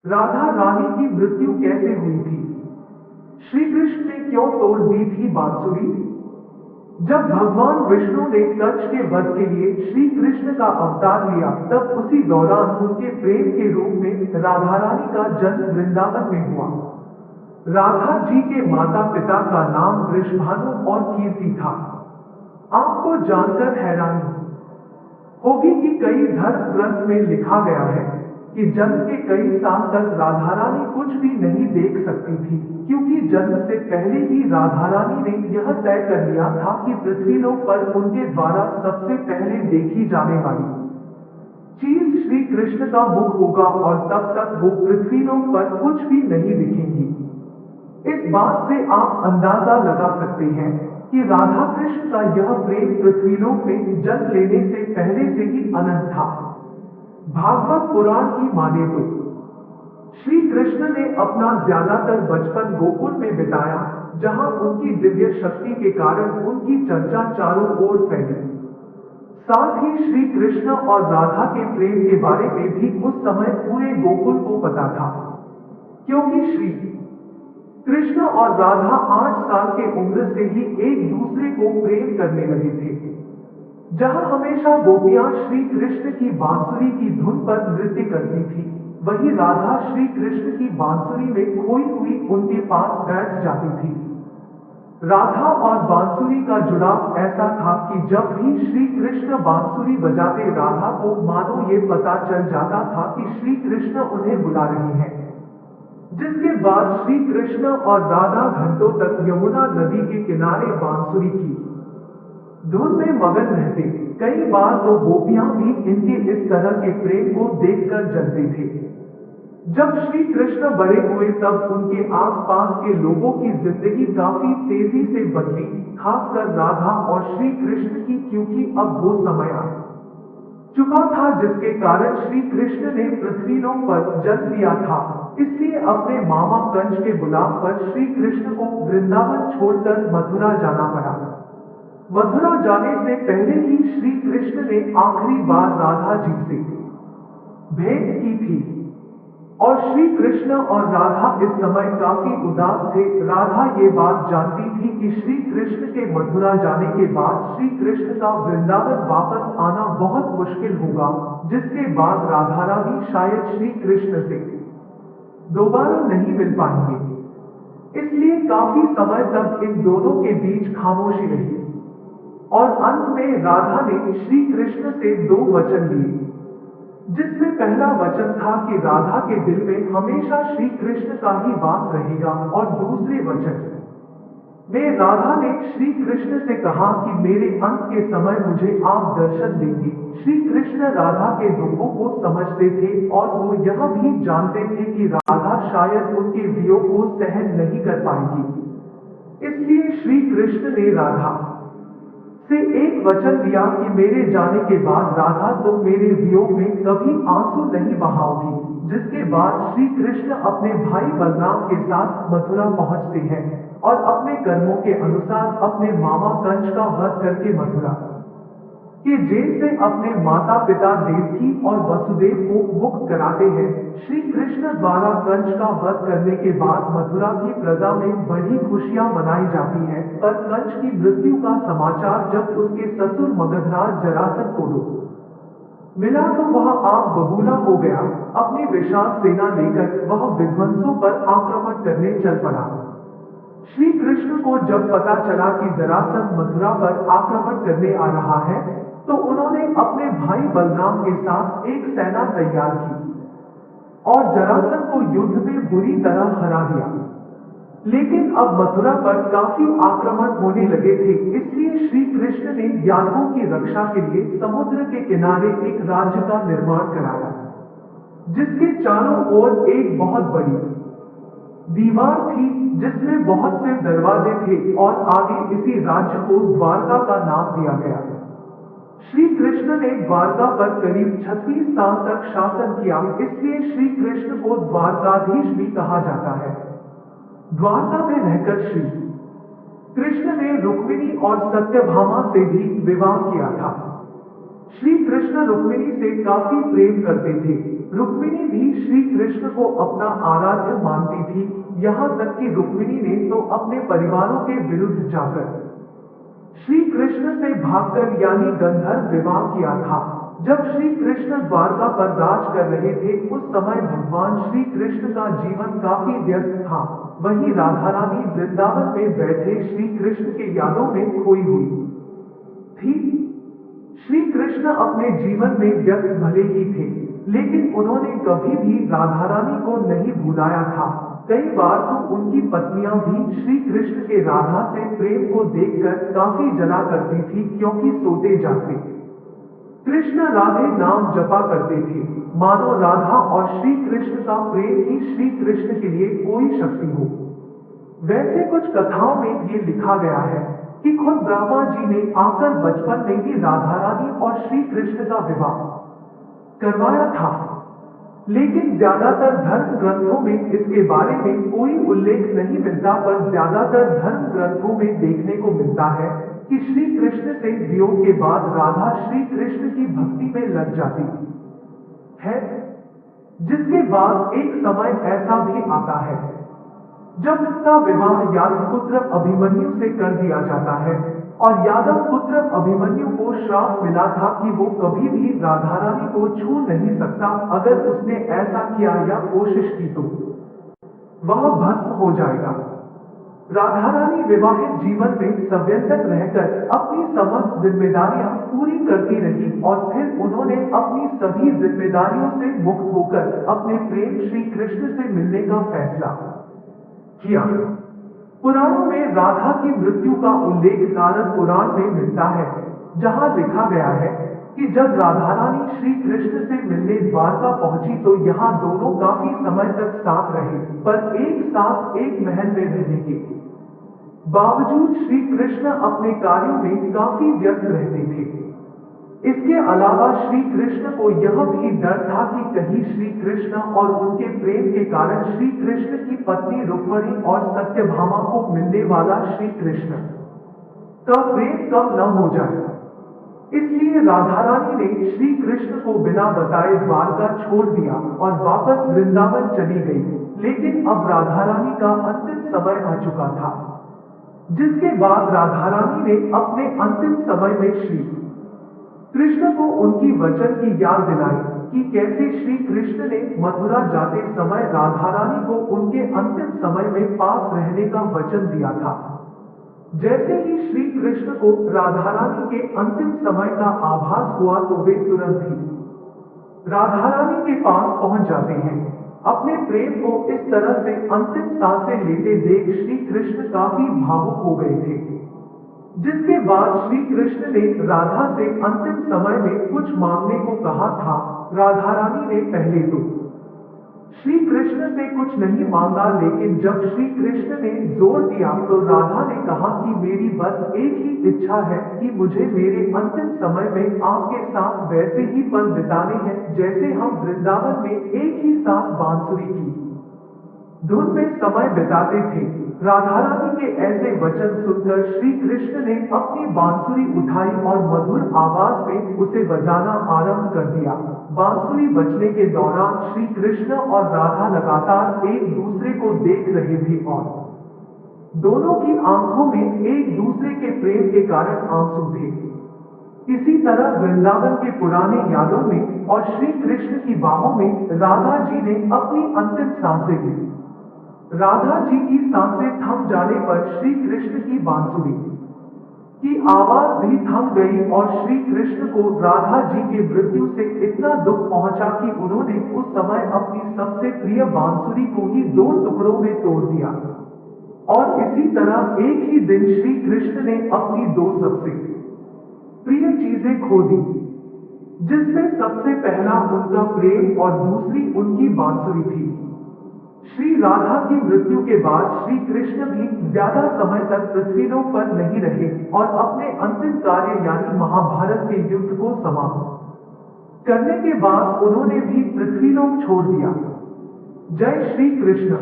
राधा रानी की मृत्यु कैसे हुई थी? श्री कृष्ण ने क्यों तोड़ दी थी बांसुरी? जब भगवान विष्णु ने कंस के वध के लिए श्री कृष्ण का अवतार लिया, तब उसी दौरान उनके प्रेम के रूप में राधा रानी का जन्म वृंदावन में हुआ। राधा जी के माता पिता का नाम वृषभानु और कीर्ति था। आपको जानकर हैरानी होगी कि कई धर्म ग्रंथ में लिखा गया है कि जन्म के कई साल तक राधा रानी कुछ भी नहीं देख सकती थी, क्योंकि जन्म से पहले ही राधा रानी ने यह तय कर लिया था कि पृथ्वीलोक पर उनके द्वारा सबसे पहले देखी जाने वाली चीज श्री कृष्ण का मुख होगा और तब तक वो पृथ्वीलोक पर कुछ भी नहीं दिखेंगी। इस बात से आप अंदाजा लगा सकते हैं कि राधा कृष्ण का यह प्रेम पृथ्वीलोक में जन्म लेने से पहले से ही अनंत था। भागवत पुराण की माने तो श्री कृष्ण ने अपना ज्यादातर बचपन गोकुल में बिताया, जहां उनकी दिव्य शक्ति के कारण उनकी चर्चा चारों ओर फैली। साथ ही श्री कृष्ण और राधा के प्रेम के बारे में भी उस समय पूरे गोकुल को पता था, क्योंकि श्री कृष्ण और राधा 8 साल के उम्र से ही एक दूसरे को प्रेम करने लगे थे। जहां हमेशा गोपियां श्री कृष्ण की बांसुरी की धुन पर नृत्य करती थी, वही राधा श्री कृष्ण की बांसुरी में खोई हुई उनके पास बैठ जाती थी। राधा और बांसुरी का जुड़ाव ऐसा था कि जब भी श्री कृष्ण बांसुरी बजाते, राधा को मानो ये पता चल जाता था कि श्री कृष्ण उन्हें बुला रहे हैं। जिसके बाद श्री कृष्ण और राधा घंटों तक यमुना नदी के किनारे बांसुरी की धुन में मगन रहते। कई बार तो गोपियां भी इनके इस तरह के प्रेम को देखकर जलते थे। जब श्री कृष्ण बड़े हुए, तब उनके आसपास के लोगों की जिंदगी काफी तेजी से बदली, खासकर राधा और श्री कृष्ण की, क्योंकि अब वो समय आ चुका था जिसके कारण श्री कृष्ण ने पृथ्वीलोक पर जन्म लिया था। इसलिए अपने मामा कंस के बुलाव पर श्री कृष्ण को वृंदावन छोड़कर मथुरा जाना पड़ा। मथुरा जाने से पहले ही श्री कृष्ण ने आखिरी बार राधा जी से भेंट की थी, और श्री कृष्ण और राधा इस समय काफी उदास थे। राधा ये बात जानती थी कि श्री कृष्ण के मथुरा जाने के बाद श्री कृष्ण का वृंदावन वापस आना बहुत मुश्किल होगा, जिसके बाद राधा रानी शायद श्री कृष्ण से दोबारा नहीं मिल पाएंगे। इसलिए काफी समय तक इन दोनों के बीच खामोशी रही, और अंत में राधा ने श्री कृष्ण से 2 वचन लिए, जिसमें पहला वचन था कि राधा के दिल में हमेशा श्री कृष्ण का ही वास रहेगा, और दूसरे वचन में राधा ने श्री कृष्ण से कहा कि मेरे अंत के समय मुझे आप दर्शन देंगे। श्री कृष्ण राधा के दुखों को समझते थे, और वो यह भी जानते थे कि राधा शायद उनके वियोग को सहन नहीं कर पाएगी। इसलिए श्री कृष्ण ने राधा से एक वचन दिया कि मेरे जाने के बाद राधा तुम मेरे वियोग में कभी आंसू नहीं बहाओगी। जिसके बाद श्री कृष्ण अपने भाई बलराम के साथ मथुरा पहुंचते हैं, और अपने कर्मों के अनुसार अपने मामा कंस का वध करके मथुरा कि जेल से अपने माता पिता देवकी और वसुदेव को मुक्त कराते हैं। श्री कृष्ण द्वारा कंस का वध करने के बाद मथुरा की प्रजा में बड़ी खुशियां मनाई जाती हैं, पर कंस की मृत्यु का समाचार जब उसके ससुर मगधराज जरासंध को मिला, तो वह आग बबूला हो गया। अपनी विशाल सेना लेकर वह विध्वंसों पर आक्रमण करने चल पड़ा। श्री कृष्ण को जब पता चला कि जरासंध मथुरा पर आक्रमण करने आ रहा है, तो उन्होंने अपने भाई बलराम के साथ एक सेना तैयार की और जरासंध को युद्ध में बुरी तरह हरा दिया। लेकिन अब मथुरा पर काफी आक्रमण होने लगे थे, इसलिए श्री कृष्ण ने यादवों की रक्षा के लिए समुद्र के किनारे एक राज्य का निर्माण कराया, जिसके चारों ओर एक बहुत बड़ी दीवार थी, जिसमें बहुत से दरवाजे थे, और आगे इसी राज्य को द्वारका का नाम दिया गया। श्री कृष्ण ने द्वारका पर करीब 36 साल तक शासन किया, इसलिए श्री कृष्ण को द्वारकाधीश भी कहा जाता है। द्वारका में रहकर श्री कृष्ण ने रुक्मिणी और सत्यभामा से भी विवाह किया था। श्री कृष्ण रुक्मिणी से काफी प्रेम करते थे, रुक्मिणी भी श्री कृष्ण को अपना आराध्य मानती थी। यहाँ तक कि रुक्मिणी ने तो अपने परिवारों के विरुद्ध जाकर श्री कृष्ण से भागकर यानी गंधर्व विवाह किया था। जब श्री कृष्ण द्वारका पर राज कर रहे थे, उस समय भगवान श्री कृष्ण का जीवन काफी व्यस्त था। वहीं राधा रानी वृंदावन में बैठे श्री कृष्ण के यादों में खोई हुई थी। श्री कृष्ण अपने जीवन में व्यस्त भले ही थे, लेकिन उन्होंने कभी भी राधा रानी को नहीं भुलाया था। कई बार तो उनकी पत्नियां भी श्री कृष्ण के राधा से प्रेम को देखकर काफी जला करती थी, क्योंकि सोते जागते कृष्ण राधे नाम जपा करते थे, मानो राधा और श्री कृष्ण का प्रेम ही श्री कृष्ण के लिए कोई शक्ति हो। वैसे कुछ कथाओं में ये लिखा गया है कि खुद ब्रह्मा जी ने आकर बचपन में ही राधा रानी और श्री कृष्ण का विवाह करवाया था। लेकिन ज्यादातर धर्म ग्रंथों में इसके बारे में कोई उल्लेख नहीं मिलता, पर ज्यादातर धर्म ग्रंथों में देखने को मिलता है कि श्री कृष्ण से वियोग के बाद राधा श्री कृष्ण की भक्ति में लग जाती है, जिसके बाद एक समय ऐसा भी आता है जब उसका विवाह यादव पुत्र अभिमन्यु से कर दिया जाता है। और यादव पुत्र अभिमन्यु को श्राप मिला था कि वो कभी भी राधा रानी को छू नहीं सकता। अगर उसने ऐसा किया या कोशिश की तो वह भस्म हो जाएगा। राधा रानी विवाहित जीवन में सव्यंतक रहकर अपनी समस्त जिम्मेदारियां पूरी करती रही, और फिर उन्होंने अपनी सभी जिम्मेदारियों से मुक्त होकर अपने प्रेम श्री कृष्ण से मिलने का फैसला किया। पुराणों में राधा की मृत्यु का उल्लेख नारद पुराण में मिलता है, जहां लिखा गया है कि जब राधा रानी श्री कृष्ण से मिलने द्वारका पहुंची तो यहाँ दोनों काफी समय तक साथ रहे, पर एक साथ एक महल में रहने के बावजूद श्री कृष्ण अपने कार्यों में काफी व्यस्त रहते थे। इसके अलावा श्री कृष्ण को यह भी डर था कि कहीं श्री कृष्ण और उनके प्रेम के कारण श्री कृष्ण की पत्नी रुक्मिणी और सत्यभामा को मिलने वाला श्री कृष्ण का प्रेम कम न हो जाए। इसलिए राधा रानी ने श्री कृष्ण को बिना बताए द्वारका छोड़ दिया और वापस वृंदावन चली गई। लेकिन अब राधा रानी का अंतिम समय आ चुका था, जिसके बाद राधा रानी ने अपने अंतिम समय में श्री कृष्ण को उनकी वचन की याद दिलाई कि कैसे श्री कृष्ण ने मथुरा जाते समय राधा रानी को उनके अंतिम समय में पास रहने का वचन दिया था। जैसे ही श्री कृष्ण को राधा रानी के अंतिम समय का आभास हुआ तो वे तुरंत ही राधा रानी के पास पहुंच जाते हैं। अपने प्रेम को इस तरह से अंतिम सांसें लेते देख श्री कृष्ण काफी भावुक हो गए थे, जिसके बाद श्री कृष्ण ने राधा से अंतिम समय में कुछ मांगने को कहा था। राधा रानी ने पहले तो श्री कृष्ण से कुछ नहीं मांगा, लेकिन जब श्री कृष्ण ने जोर दिया तो राधा ने कहा कि मेरी बस एक ही इच्छा है कि मुझे मेरे अंतिम समय में आपके साथ वैसे ही पल बिताने हैं जैसे हम वृंदावन में एक ही साथ बांसुरी की धुन में समय बिताते थे। राधा रानी के ऐसे वचन सुनकर श्री कृष्ण ने अपनी बांसुरी उठाई और मधुर आवाज में उसे बजाना आरंभ कर दिया। बांसुरी बजने के दौरान श्री कृष्ण और राधा लगातार एक दूसरे को देख रहे थे और दोनों की आंखों में एक दूसरे के प्रेम के कारण आंसू थे। इसी तरह वृंदावन के पुराने यादों में और श्री कृष्ण की बाहों में राधा जी ने अपनी अंतिम सांसें ली। राधा जी की सांसें थम जाने पर श्री कृष्ण की बांसुरी की आवाज भी थम गई और श्री कृष्ण को राधा जी की मृत्यु से इतना दुख पहुंचा कि उन्होंने उस समय अपनी सबसे प्रिय बांसुरी को ही 2 टुकड़ों में तोड़ दिया। और इसी तरह एक ही दिन श्री कृष्ण ने अपनी 2 सबसे प्रिय चीजें खो दी, जिसमें सबसे पहला उनका प्रेम और दूसरी उनकी बांसुरी थी। श्री राधा की मृत्यु के बाद श्री कृष्ण भी ज्यादा समय तक पृथ्वीलोक पर नहीं रहे और अपने अंतिम कार्य यानी महाभारत के युद्ध को समाप्त करने के बाद उन्होंने भी पृथ्वीलोक छोड़ दिया। जय श्री कृष्ण।